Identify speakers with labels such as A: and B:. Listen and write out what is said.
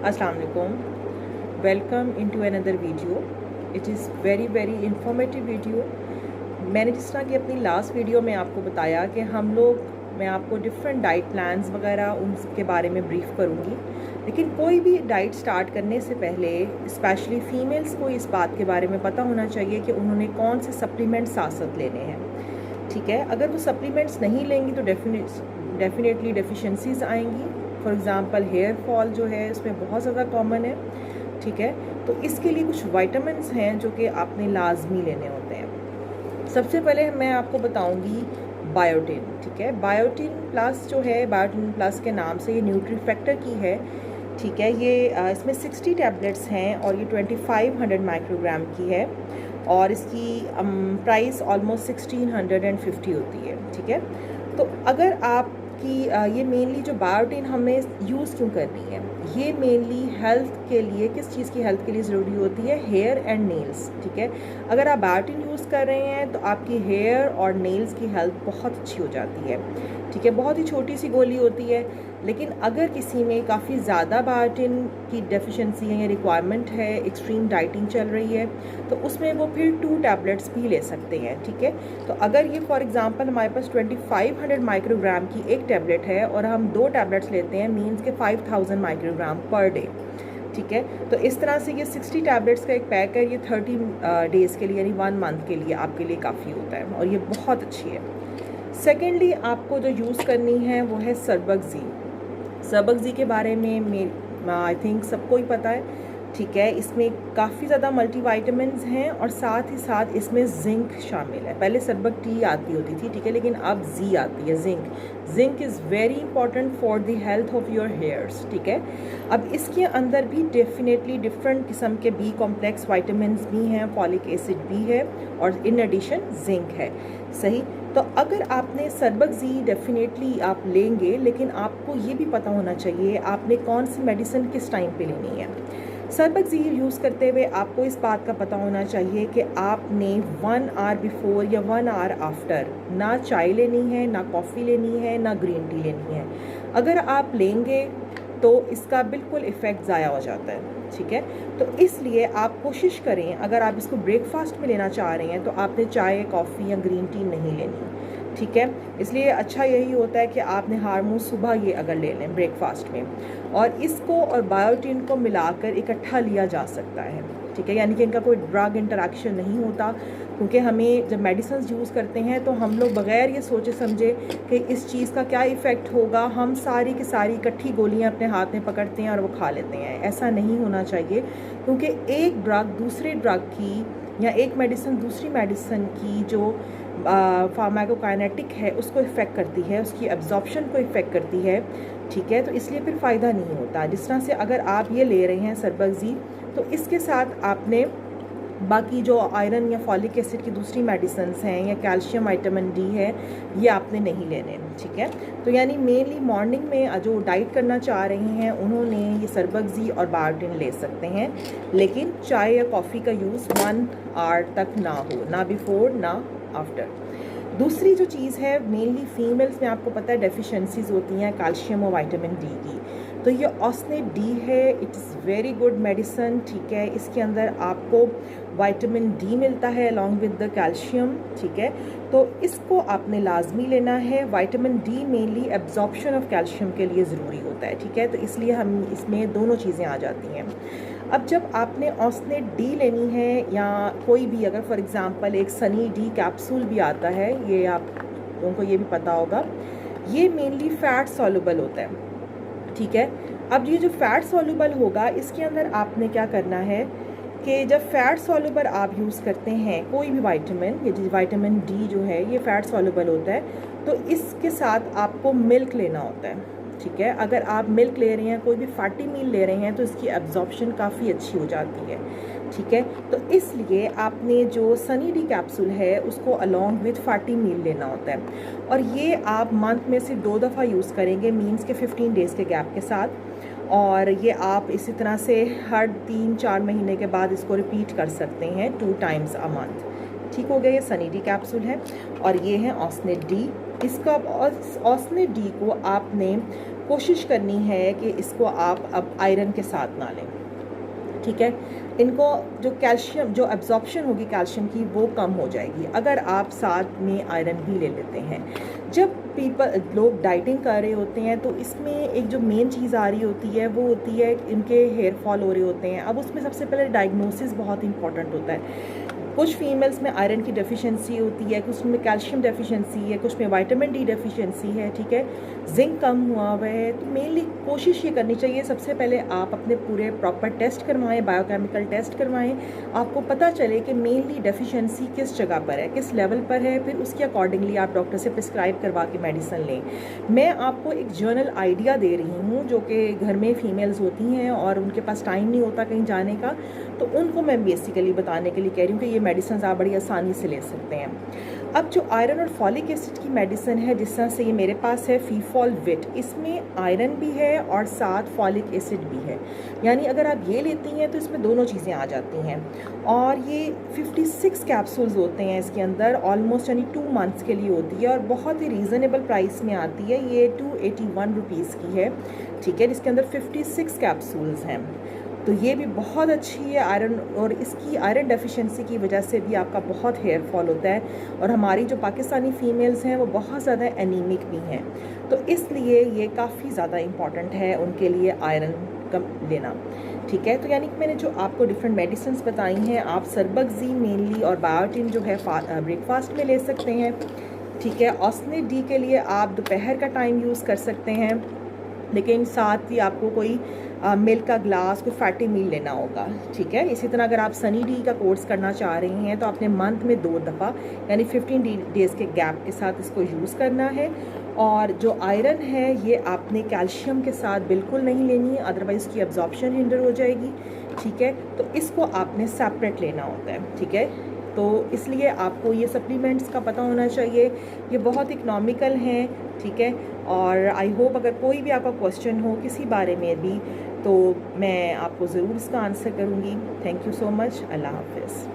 A: अस्सलाम वालेकुम, welcome into another video. It is very informative video. मैंने जिस तरह की अपनी लास्ट वीडियो में आपको बताया कि मैं आपको डिफरेंट डाइट प्लान्स वगैरह उनके बारे में ब्रीफ करूँगी, लेकिन कोई भी डाइट स्टार्ट करने से पहले स्पेशली फ़ीमेल्स को इस बात के बारे में पता होना चाहिए कि उन्होंने कौन से सप्लीमेंट्स साथ साथ लेने हैं। ठीक है, अगर वो सप्लीमेंट्स नहीं लेंगी तो डेफिनेटली डेफिशिएंसीज आएंगी। फॉर एग्ज़ाम्पल हेयर फॉल जो है उसमें बहुत ज़्यादा कॉमन है। ठीक है, तो इसके लिए कुछ विटामिन्स हैं जो कि आपने लाजमी लेने होते हैं। सबसे पहले मैं आपको बताऊंगी बायोटिन। ठीक है, बायोटिन प्लस जो है, बायोटिन प्लस के नाम से ये न्यूट्री फैक्टर की है। ठीक है, ये इसमें 60 टैबलेट्स हैं और ये 2500 माइक्रोग्राम की है और इसकी प्राइस ऑलमोस्ट 1650 होती है। ठीक है, तो अगर आपकी ये मेनली जो बायोटिन हमें यूज़ क्यों करनी है, ये मेनली हेल्थ के लिए, किस चीज़ की हेल्थ के लिए ज़रूरी होती है, हेयर एंड नेल्स। ठीक है, अगर आप बायोटिन यूज़ कर रहे हैं तो आपकी हेयर और नेल्स की हेल्थ बहुत अच्छी हो जाती है। ठीक है, बहुत ही छोटी सी गोली होती है, लेकिन अगर किसी में काफ़ी ज़्यादा बायोटिन की डेफिशिएंसी है या रिक्वायरमेंट है, एक्सट्रीम डाइटिंग चल रही है, तो उसमें वो फिर 2 टैबलेट्स भी ले सकते हैं। ठीक है, तो अगर ये फॉर एग्जांपल हमारे पास 2500 माइक्रोग्राम की एक टैबलेट है और हम 2 टैबलेट्स लेते हैं, मीन्स के 5000 माइक्रोग्राम पर डे। ठीक है, तो इस तरह से ये 60 टैबलेट्स का एक पैक है, ये 30 डेज़ के लिए यानी 1 मंथ के लिए आपके लिए काफ़ी होता है और ये बहुत अच्छी है। सेकेंडली आपको जो यूज़ करनी है वो है सरबगज़ी। सरबगज़ी के बारे में आई थिंक सबको ही पता है। ठीक है, इसमें काफ़ी ज़्यादा मल्टीविटामिन्स हैं और साथ ही साथ इसमें जिंक शामिल है। पहले सरबग टी आती होती थी, ठीक है, लेकिन अब जी आती है, zinc. Zinc is very important for the health of your hairs. ठीक है, अब इसके अंदर भी डेफिनेटली डिफरेंट किस्म के बी कॉम्प्लेक्स वाइटामिन्स भी हैं, फॉलिक एसिड भी है और इन एडिशन जिंक है। सही, तो अगर आपने सरबगज़ी डेफिनेटली आप लेंगे, लेकिन आपको ये भी पता होना चाहिए आपने कौन सी मेडिसिन किस टाइम पे लेनी है। सरबगज़ी यूज़ करते हुए आपको इस बात का पता होना चाहिए कि आपने 1 आवर बिफोर या 1 आवर आफ्टर ना चाय लेनी है, ना कॉफ़ी लेनी है, ना ग्रीन टी लेनी है। अगर आप लेंगे तो इसका बिल्कुल इफ़ेक्ट ज़ाया हो जाता है। ठीक है, तो इसलिए आप कोशिश करें, अगर आप इसको ब्रेकफास्ट में लेना चाह रहे हैं तो आपने चाय, कॉफ़ी या ग्रीन टी नहीं लेनी। ठीक है, इसलिए अच्छा यही होता है कि आपने हार्मोन सुबह ये अगर ले लें ब्रेकफास्ट में, और इसको और बायोटिन को मिलाकर इकट्ठा लिया जा सकता है। ठीक है, यानी कि इनका कोई ड्रग इंटरेक्शन नहीं होता, क्योंकि हमें जब मेडिसिन यूज़ करते हैं तो हम लोग बग़ैर ये सोचे समझे कि इस चीज़ का क्या इफ़ेक्ट होगा, हम सारी की सारी इकट्ठी गोलियां अपने हाथ में पकड़ते हैं और वो खा लेते हैं। ऐसा नहीं होना चाहिए, क्योंकि एक ड्रग दूसरे ड्रग की या एक मेडिसिन दूसरी मेडिसिन की जो फार्माकोकाइनेटिक है उसको इफ़ेक्ट करती है, उसकी एब्जॉर्प्शन को इफ़ेक्ट करती है। ठीक है, तो इसलिए फिर फ़ायदा नहीं होता। जिस तरह से अगर आप ये ले रहे हैं सरबगज़ी, तो इसके साथ आपने बाकी जो आयरन या फॉलिक एसिड की दूसरी मेडिसिन्स हैं या कैल्शियम, विटामिन डी है, ये आपने नहीं लेने। ठीक है, तो यानी मेनली मॉर्निंग में जो डाइट करना चाह रहे हैं उन्होंने ये सरबगज़ी और बायोटिन ले सकते हैं, लेकिन चाय या कॉफ़ी का यूज़ 1 आवर तक ना हो, ना बिफोर ना आफ्टर। दूसरी जो चीज़ है, मेनली फीमेल्स में आपको पता है डेफिशिएंसीज होती हैं कैल्शियम और विटामिन डी की, तो ये ऑस्नेट डी है, it is very good medicine. ठीक है, इसके अंदर आपको विटामिन डी मिलता है अलॉन्ग विद द कैल्शियम। ठीक है, तो इसको आपने लाजमी लेना है। Vitamin D mainly absorption of calcium के लिए ज़रूरी होता है। ठीक है, तो इसलिए हम इसमें दोनों चीज़ें आ जाती हैं। अब जब आपने ऑस्नेट डी लेनी है, या कोई भी अगर फॉर एग्ज़ाम्पल एक सनी डी कैप्सूल भी आता है, ये आप लोगों को ये भी पता होगा, ये मेनली फ़ैट सॉल्युबल होता है। ठीक है, अब ये जो फ़ैट सॉल्युबल होगा, इसके अंदर आपने क्या करना है कि जब फ़ैट सॉल्युबल आप यूज़ करते हैं कोई भी विटामिन, ये विटामिन डी जो है ये फ़ैट सॉल्युबल होता है, तो इसके साथ आपको मिल्क लेना होता है। ठीक है, अगर आप मिल्क ले रहे हैं, कोई भी फैटी मील ले रहे हैं, तो इसकी एब्जॉर्प्शन काफ़ी अच्छी हो जाती है। ठीक है, तो इसलिए आपने जो सनी डी कैप्सूल है उसको अलॉन्ग विथ फैटी मील लेना होता है, और ये आप मंथ में सिर्फ 2 दफ़ा यूज़ करेंगे, मीन्स के 15 डेज़ के गैप के साथ, और ये आप इसी तरह से हर 3-4 महीने के बाद इसको रिपीट कर सकते हैं 2 टाइम्स अ मंथ। ठीक हो गया, ये सनी डी कैप्सूल है और ये है ऑस्नेट डी। इसका ऑस्नेट डी को आपने कोशिश करनी है कि इसको आप अब आयरन के साथ ना लें, ठीक है। इनको जो कैल्शियम, जो एब्जॉर्प्शन होगी कैल्शियम की, वो कम हो जाएगी अगर आप साथ में आयरन भी ले लेते हैं। जब लोग डाइटिंग कर रहे होते हैं तो इसमें एक जो मेन चीज़ आ रही होती है वो होती है इनके हेयर फॉल हो रहे होते हैं। अब उसमें सबसे पहले डायग्नोसिस बहुत इंपॉर्टेंट होता है। कुछ फीमेल्स में आयरन की डेफिशिएंसी होती है, कुछ में कैल्शियम डेफिशिएंसी है, कुछ में विटामिन डी डेफिशिएंसी है, ठीक है, जिंक कम हुआ हुआ है। तो मेनली कोशिश ये करनी चाहिए, सबसे पहले आप अपने पूरे प्रॉपर टेस्ट करवाएं, बायोकेमिकल टेस्ट करवाएं, आपको पता चले कि मेनली डेफिशिएंसी किस जगह पर है, किस लेवल पर है, फिर उसके अकॉर्डिंगली आप डॉक्टर से प्रिस्क्राइब करवा के मेडिसिन लें। मैं आपको एक जर्नल आइडिया दे रही हूँ, जो कि घर में फीमेल्स होती हैं और उनके पास टाइम नहीं होता कहीं जाने का, तो उनको मैं बेसिकली बताने के लिए कह रही हूँ कि ये मेडिसिन आप बड़ी आसानी से ले सकते हैं। अब जो आयरन और फॉलिक एसिड की मेडिसिन है, जिस तरह से ये मेरे पास है फीफॉल विट, इसमें आयरन भी है और साथ फॉलिक एसिड भी है, यानी अगर आप ये लेती हैं तो इसमें दोनों चीज़ें आ जाती हैं। और ये 56 कैप्सूल्स होते हैं इसके अंदर, ऑलमोस्ट यानी 2 मंथ्स के लिए होती है और बहुत ही रीज़नेबल प्राइस में आती है। ये 281 रुपीज़ की है, ठीक है, जिसके अंदर 56 कैप्सूल्स हैं। तो ये भी बहुत अच्छी है आयरन, और इसकी आयरन डेफिशिएंसी की वजह से भी आपका बहुत हेयर फॉल होता है, और हमारी जो पाकिस्तानी फ़ीमेल्स हैं वो बहुत ज़्यादा एनीमिक भी हैं, तो इसलिए ये काफ़ी ज़्यादा इम्पॉर्टेंट है उनके लिए आयरन कम लेना, ठीक है। तो यानी कि मैंने जो आपको डिफरेंट मेडिसिन बताई हैं, आप सरबगजी मेनली और बायोटिन जो है ब्रेकफास्ट में ले सकते हैं, ठीक है। ऑस्नेट डी के लिए आप दोपहर का टाइम यूज़ कर सकते हैं, लेकिन साथ ही आपको कोई मिल्क का ग्लास, कोई फैटी मील लेना होगा, ठीक है। इसी तरह अगर आप सनी डी का कोर्स करना चाह रहे हैं तो आपने मंथ में 2 दफ़ा यानी 15 डेज़ के गैप के साथ इसको यूज़ करना है। और जो आयरन है ये आपने कैल्शियम के साथ बिल्कुल नहीं लेनी है, अदरवाइज़ की एब्जॉर्प्शन हिंडर हो जाएगी, ठीक है। तो इसको आपने सेपरेट लेना होता है, ठीक है। तो इसलिए आपको ये सप्लीमेंट्स का पता होना चाहिए, ये बहुत इकनॉमिकल हैं, ठीक है। और आई होप अगर कोई भी आपका क्वेश्चन हो किसी बारे में भी, तो मैं आपको ज़रूर इसका आंसर करूँगी। Thank you so much. अल्लाह हाफ़िज़।